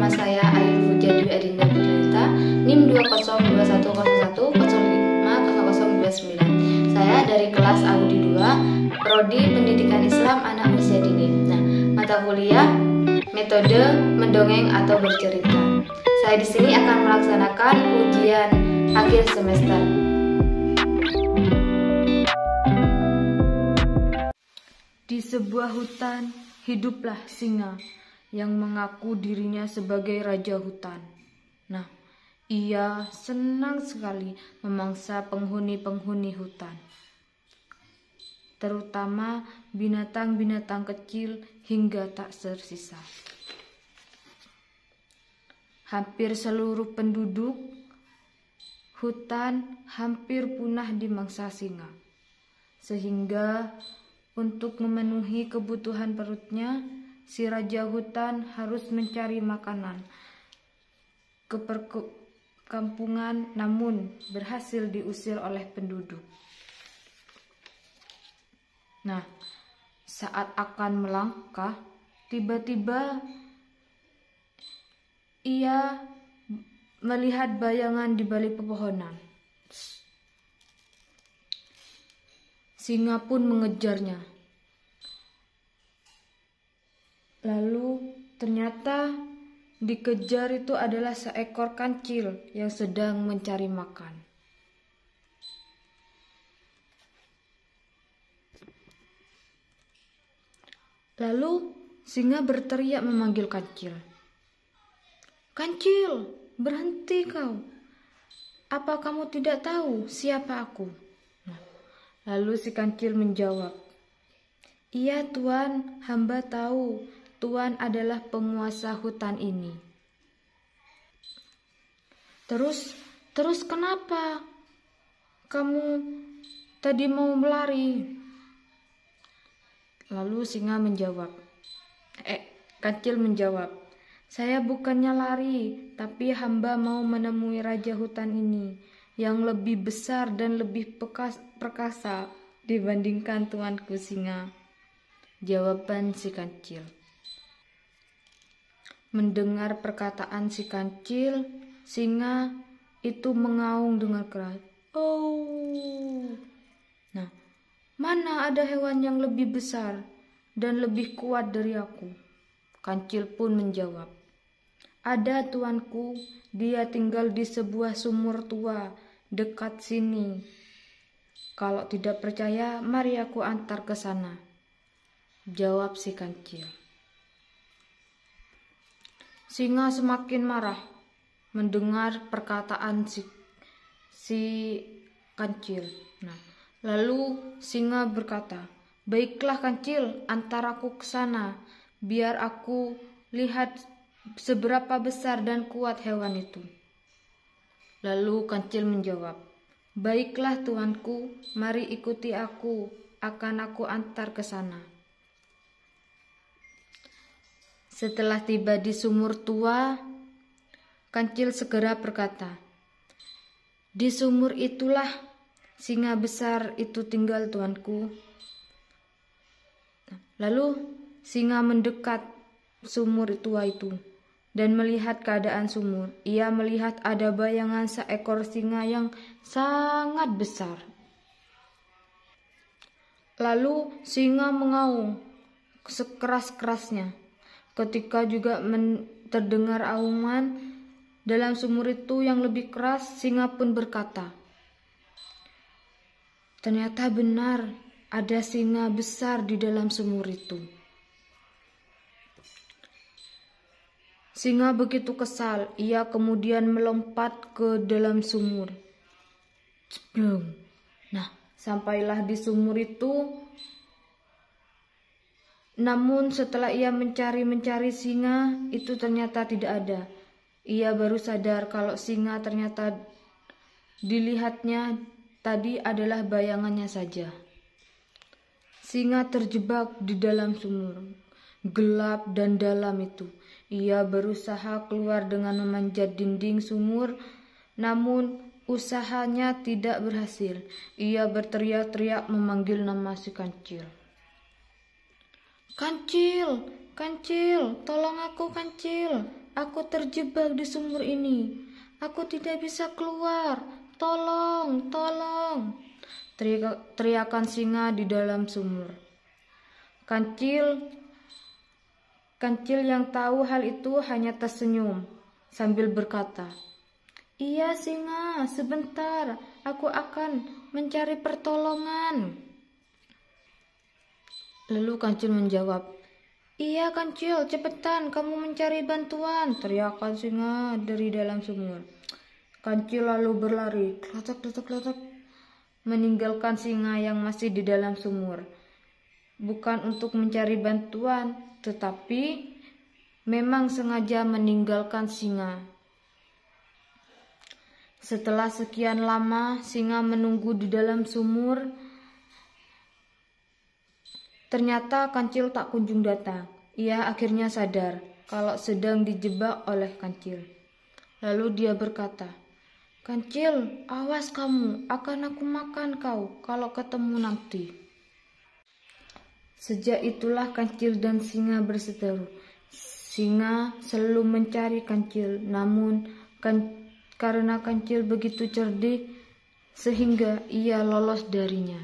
Nama saya Ayu Fujadwi Adinda Brilanta, NIM 20121050029. Saya dari kelas Audi 2, Prodi Pendidikan Islam Anak Usia Dini. Nah, mata kuliah metode mendongeng atau bercerita. Saya di sini akan melaksanakan ujian akhir semester. Di sebuah hutan, hiduplah singa yang mengaku dirinya sebagai raja hutan. Nah, ia senang sekali memangsa penghuni-penghuni hutan, terutama binatang-binatang kecil hingga tak tersisa. Hampir seluruh penduduk hutan hampir punah dimangsa singa, sehingga untuk memenuhi kebutuhan perutnya, si raja hutan harus mencari makanan ke perkampungan, namun berhasil diusir oleh penduduk. Nah, saat akan melangkah, tiba-tiba ia melihat bayangan di balik pepohonan. Singa pun mengejarnya. Lalu ternyata dikejar itu adalah seekor kancil yang sedang mencari makan. Lalu singa berteriak memanggil kancil. "Kancil, berhenti kau. Apa kamu tidak tahu siapa aku?" Lalu si kancil menjawab, "Iya Tuan, hamba tahu Tuan adalah penguasa hutan ini." Terus kenapa kamu tadi mau melari?" Lalu singa menjawab, kancil menjawab, "Saya bukannya lari, tapi hamba mau menemui raja hutan ini yang lebih besar dan lebih perkasa dibandingkan tuanku singa." Jawaban si kancil. Mendengar perkataan si kancil, singa itu mengaung dengan keras. "Oh!" Nah, mana ada hewan yang lebih besar dan lebih kuat dari aku? Kancil pun menjawab, "Ada tuanku, dia tinggal di sebuah sumur tua dekat sini. Kalau tidak percaya, mari aku antar ke sana." Jawab si kancil. Singa semakin marah mendengar perkataan si kancil. Nah, lalu singa berkata, "Baiklah kancil, antar aku ke sana, biar aku lihat seberapa besar dan kuat hewan itu." Lalu kancil menjawab, "Baiklah tuanku, mari ikuti aku, akan aku antar ke sana." Setelah tiba di sumur tua, kancil segera berkata, "Di sumur itulah singa besar itu tinggal tuanku." Lalu singa mendekat sumur tua itu dan melihat keadaan sumur. Ia melihat ada bayangan seekor singa yang sangat besar. Lalu singa mengaung sekeras-kerasnya. Ketika juga terdengar auman dalam sumur itu yang lebih keras, singa pun berkata, "Ternyata benar ada singa besar di dalam sumur itu." Singa begitu kesal, ia kemudian melompat ke dalam sumur. Ceblong. Nah, sampailah di sumur itu. Namun setelah ia mencari singa, itu ternyata tidak ada. Ia baru sadar kalau singa ternyata dilihatnya tadi adalah bayangannya saja. Singa terjebak di dalam sumur, gelap dan dalam itu. Ia berusaha keluar dengan memanjat dinding sumur, namun usahanya tidak berhasil. Ia berteriak-teriak memanggil nama si kancil. "Kancil, kancil, tolong aku kancil. Aku terjebak di sumur ini. Aku tidak bisa keluar. Tolong, tolong. Teriakan singa di dalam sumur. Kancil yang tahu hal itu hanya tersenyum sambil berkata, "Iya singa, sebentar. Aku akan mencari pertolongan." Lalu Kancil menjawab, "Iya Kancil, cepetan kamu mencari bantuan," teriakan singa dari dalam sumur. Kancil lalu berlari, klotok, meninggalkan singa yang masih di dalam sumur. Bukan untuk mencari bantuan, tetapi memang sengaja meninggalkan singa. Setelah sekian lama singa menunggu di dalam sumur, ternyata Kancil tak kunjung datang. Ia akhirnya sadar kalau sedang dijebak oleh Kancil. Lalu dia berkata, "Kancil, awas kamu, akan aku makan kau kalau ketemu nanti." Sejak itulah Kancil dan singa berseteru. Singa selalu mencari Kancil, namun karena Kancil begitu cerdik, sehingga ia lolos darinya.